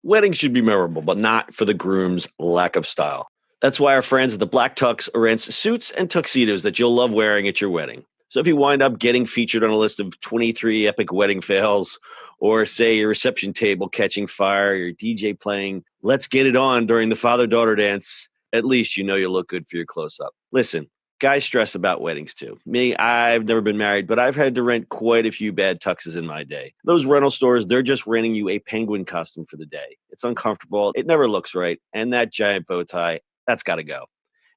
Weddings should be memorable, but not for the groom's lack of style. That's why our friends at the Black Tux rents suits and tuxedos that you'll love wearing at your wedding. So if you wind up getting featured on a list of 23 epic wedding fails, or say your reception table catching fire, your DJ playing Let's Get It On during the father-daughter dance, at least you know you'll look good for your close-up. Listen, guys stress about weddings too. Me, I've never been married, but I've had to rent quite a few bad tuxes in my day. Those rental stores, they're just renting you a penguin costume for the day. It's uncomfortable, it never looks right, and that giant bow tie, that's got to go.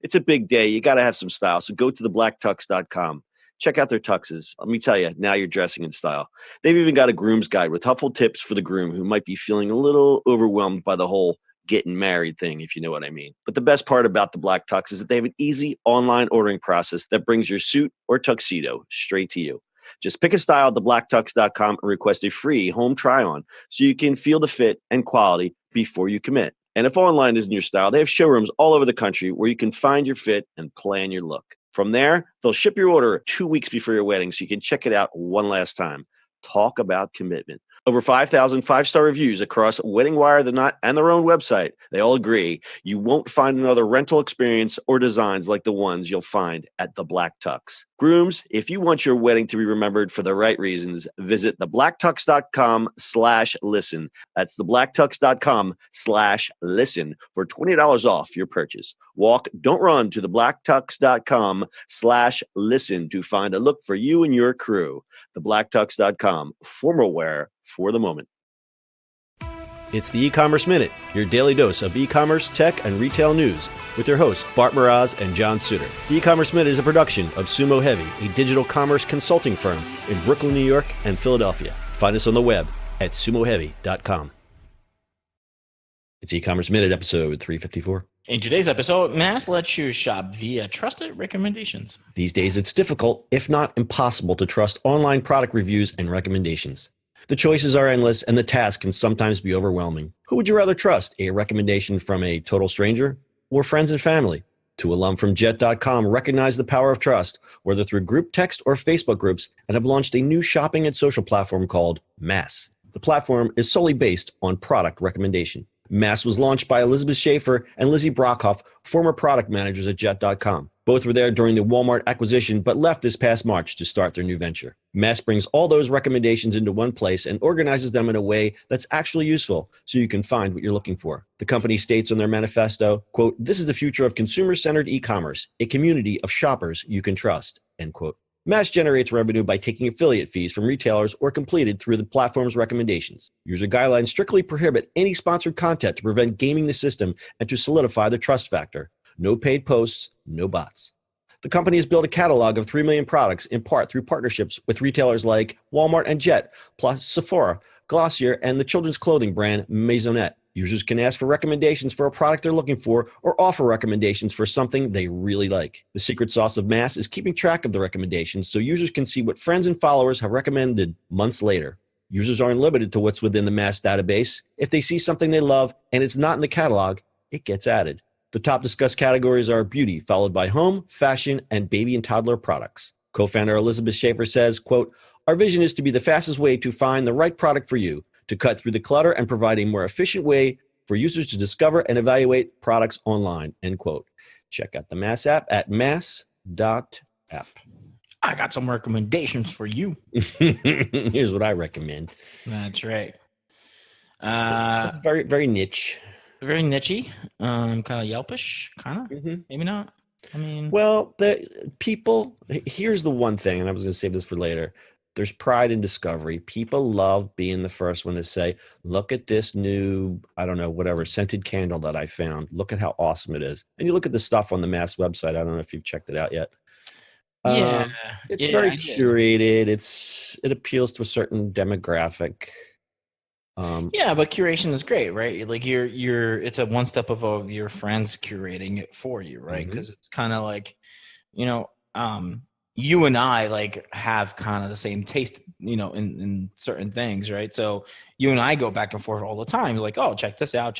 It's a big day. You got to have some style. So go to theblacktux.com. Check out their tuxes. Let me tell you, now you're dressing in style. They've even got a groom's guide with helpful tips for the groom who might be feeling a little overwhelmed by the whole getting married thing, if you know what I mean. But the best part about the Black Tux is that they have an easy online ordering process that brings your suit or tuxedo straight to you. Just pick a style at theblacktux.com and request a free home try-on so you can feel the fit and quality before you commit. And if online isn't your style, they have showrooms all over the country where you can find your fit and plan your look. From there, they'll ship your order 2 weeks before your wedding so you can check it out one last time. Talk about commitment. Over 5,000 five-star reviews across Wedding Wire, The Knot, and their own website. They all agree you won't find another rental experience or designs like the ones you'll find at the Black Tux. Grooms, if you want your wedding to be remembered for the right reasons, visit theblacktux.com/listen. That's theblacktux.com/listen for $20 off your purchase. Walk, don't run to theblacktux.com/listen to find a look for you and your crew. Theblacktux.com, formal wear for the moment. It's the E-Commerce Minute, your daily dose of e-commerce, tech, and retail news with your hosts, Bart Mraz and John Suter. The E-Commerce Minute is a production of Sumo Heavy, a digital commerce consulting firm in Brooklyn, New York, and Philadelphia. Find us on the web at sumoheavy.com. It's E-Commerce Minute, episode 354. In today's episode, MASSE lets you shop via trusted recommendations. These days, it's difficult, if not impossible, to trust online product reviews and recommendations. The choices are endless, and the task can sometimes be overwhelming. Who would you rather trust, a recommendation from a total stranger or friends and family? Two alum from Jet.com recognize the power of trust, whether through group text or Facebook groups, and have launched a new shopping and social platform called MASSE. The platform is solely based on product recommendation. MASSE was launched by Elizabeth Schaefer and Lizzie Brockhoff, former product managers at Jet.com. Both were there during the Walmart acquisition, but left this past March to start their new venture. MASSE brings all those recommendations into one place and organizes them in a way that's actually useful so you can find what you're looking for. The company states on their manifesto, quote, "This is the future of consumer-centered e-commerce, a community of shoppers you can trust," end quote. MASSE generates revenue by taking affiliate fees from retailers or completed through the platform's recommendations. User guidelines strictly prohibit any sponsored content to prevent gaming the system and to solidify the trust factor. No paid posts, no bots. The company has built a catalog of 3 million products, in part through partnerships with retailers like Walmart and Jet, plus Sephora, Glossier, and the children's clothing brand Maisonette. Users can ask for recommendations for a product they're looking for or offer recommendations for something they really like. The secret sauce of MASSE is keeping track of the recommendations so users can see what friends and followers have recommended months later. Users aren't limited to what's within the MASSE database. If they see something they love and it's not in the catalog, it gets added. The top discussed categories are beauty, followed by home, fashion, and baby and toddler products. Co-founder Elizabeth Schaefer says, quote, "Our vision is to be the fastest way to find the right product for you, to cut through the clutter and provide a more efficient way for users to discover and evaluate products online," end quote. Check out the MASSE app at mass.app. I got some recommendations for you. Here's what I recommend. That's right. It's very, very niche. Very niche-y. Kind of Yelpish, kind of. Maybe not. I mean, well, here's the one thing, and I was going to save this for later. There's pride in discovery. People love being the first one to say, look at this new, I don't know, whatever, scented candle that I found. Look at how awesome it is. And you look at the stuff on the MASSE website. I don't know if you've checked it out yet. Yeah. It's very curated. It appeals to a certain demographic. Yeah, but curation is great, right? Like it's a one step above your friends curating it for you, right? Because it's kind of like, you and I like have kind of the same taste, in certain things, right? So you and I go back and forth all the time. You're like, oh, check this out,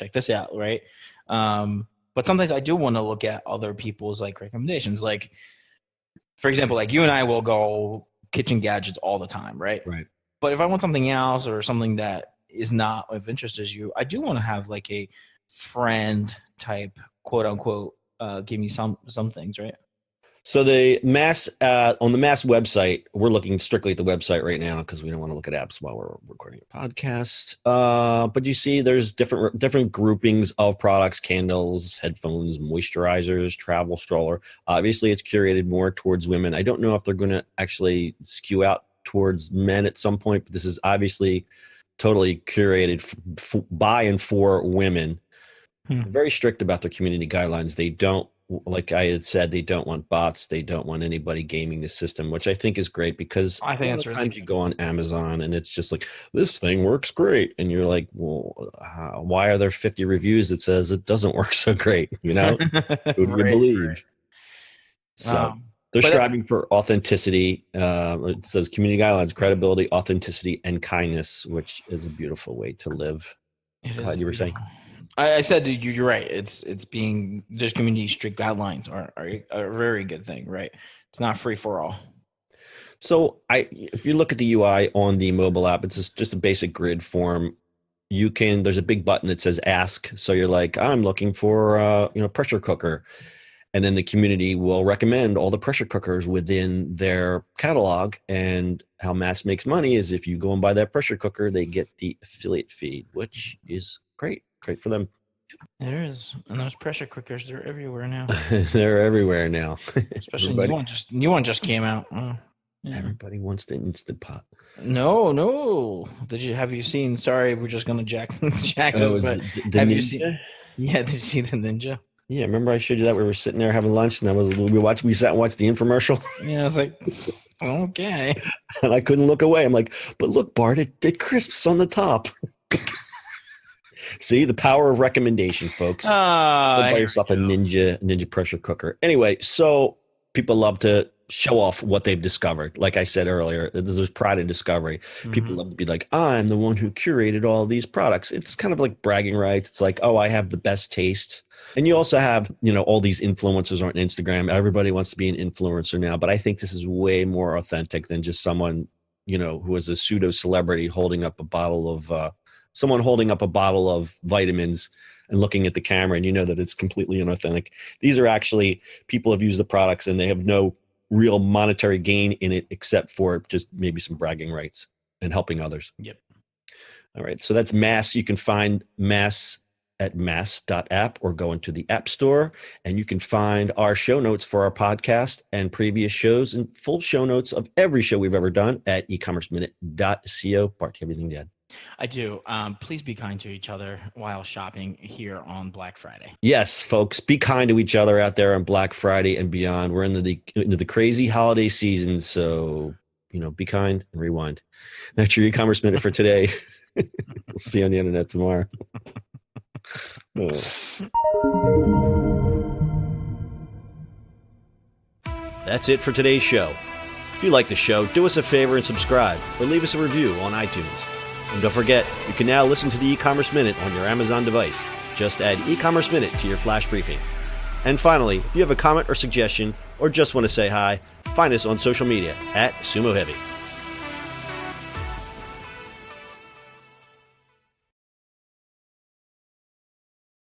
right? But sometimes I do want to look at other people's like recommendations. Like, for example, like you and I will go kitchen gadgets all the time, right? Right. But if I want something else or something that is not of interest as you, I do want to have like a friend type, quote unquote, give me some things, right? So the MASSE on the MASSE website, we're looking strictly at the website right now because we don't want to look at apps while we're recording a podcast. But you see, there's different groupings of products: candles, headphones, moisturizers, travel stroller. Obviously, it's curated more towards women. I don't know if they're going to actually skew out towards men at some point, but this is obviously totally curated by and for women. They're very strict about their community guidelines. They don't, like I had said, they don't want bots. They don't want anybody gaming the system, which I think is great, because I think that's sometimes you go on Amazon and it's just like, this thing works great. And you're like, well, why are there 50 reviews that says it doesn't work so great? You know, who do you believe? Right. So they're striving for authenticity. It says community guidelines, credibility, authenticity, and kindness, which is a beautiful way to live. God, you were saying? I said you're right. It's being, there's community strict guidelines are a very good thing, right? It's not free for all. So if you look at the UI on the mobile app, it's just a basic grid form. There's a big button that says ask. So you're like, I'm looking for pressure cooker. And then the community will recommend all the pressure cookers within their catalog. And how MASSE makes money is if you go and buy that pressure cooker, they get the affiliate feed, which is great. Great for them. It is. And those pressure cookers, they're everywhere now. They're everywhere now. Especially new one just came out. Oh, yeah. Everybody wants the Instant Pot. No. Have you seen, sorry, we're just going to jack this, but have Ninja? You seen? Yeah, did you see the Ninja? Yeah, remember I showed you that? We were sitting there having lunch, and we sat and watched the infomercial. Yeah, I was like, okay. And I couldn't look away. I'm like, but look, Bart, it crisps on the top. See, the power of recommendation, folks. Buy yourself a Ninja pressure cooker. Anyway, so people love to show off what they've discovered. Like I said earlier, there's pride in discovery. Mm-hmm. People love to be like, I'm the one who curated all these products. It's kind of like bragging rights. It's like, oh, I have the best taste. And you also have, all these influencers on Instagram. Everybody wants to be an influencer now, but I think this is way more authentic than just someone, who is a pseudo celebrity holding up a bottle of vitamins and looking at the camera, and that it's completely inauthentic. These are actually people have used the products and they have no real monetary gain in it except for just maybe some bragging rights and helping others. Yep. All right. So that's MASSE. You can find MASSE at masse.app or go into the App Store, and you can find our show notes for our podcast and previous shows and full show notes of every show we've ever done at ecommerceminute.co. Bart, do you have anything to add? I do. Please be kind to each other while shopping here on Black Friday. Yes, folks, be kind to each other out there on Black Friday and beyond. We're into the crazy holiday season, so be kind and rewind. That's your e-commerce minute for today. We'll see you on the internet tomorrow. That's it for today's show. If you like the show, do us a favor and subscribe or leave us a review on iTunes. And don't forget, you can now listen to the e-commerce minute on your Amazon device. Just add e-commerce minute to your flash briefing. And finally, if you have a comment or suggestion or just want to say hi, find us on social media at Sumo Heavy.